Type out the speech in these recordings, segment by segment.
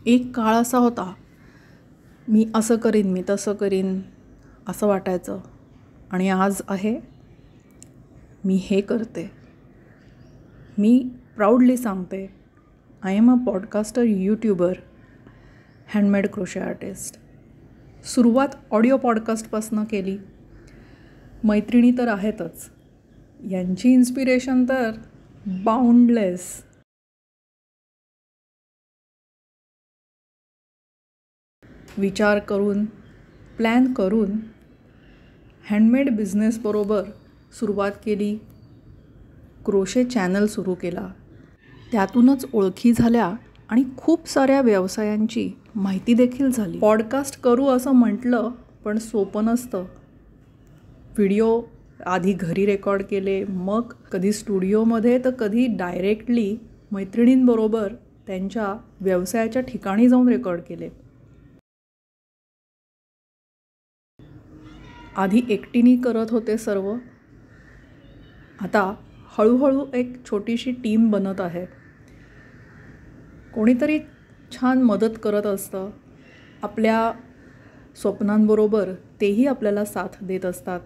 एक काळ असा होता, मी असं करीन, मी तसं करीन असं वाटायचं. आणि आज आहे, मी हे करते. मी प्राऊडली सांगते, I am a podcaster, YouTuber, handmade crochet artist. सुरुवात ऑडिओ पॉडकास्टपासून केली. मैत्रिणी तर आहेतच, यांची इन्स्पिरेशन तर बाउंडलेस. विचार करून, प्लॅन करून हँडमेड बिझनेसबरोबर सुरुवात केली. क्रोशे चॅनल सुरू केला. त्यातूनच ओळखी झाल्या आणि खूप साऱ्या व्यवसायांची माहिती देखील झाली. पॉडकास्ट करू असं म्हटलं, पण सोपं नसतं. व्हिडिओ आधी घरी रेकॉर्ड केले, मग कधी स्टुडिओमध्ये तर कधी डायरेक्टली मैत्रिणींबरोबर त्यांच्या व्यवसायाच्या ठिकाणी जाऊन रेकॉर्ड केले. आधी एकटीने करत होते सर्व. आता हळूहळू एक छोटीशी टीम बनत आहे. कोणीतरी छान मदत करत असतं. आपल्या स्वप्नांबरोबर तेही आपल्याला साथ देत असतात.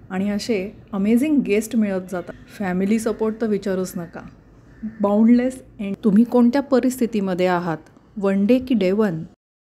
आणि असे अमेझिंग गेस्ट मिळत जातात. फॅमिली सपोर्ट तर विचारूच नका. बाउंडलेस. एंड तुम्ही कोणत्या परिस्थितीमध्ये आहात, वन डे की डे वन,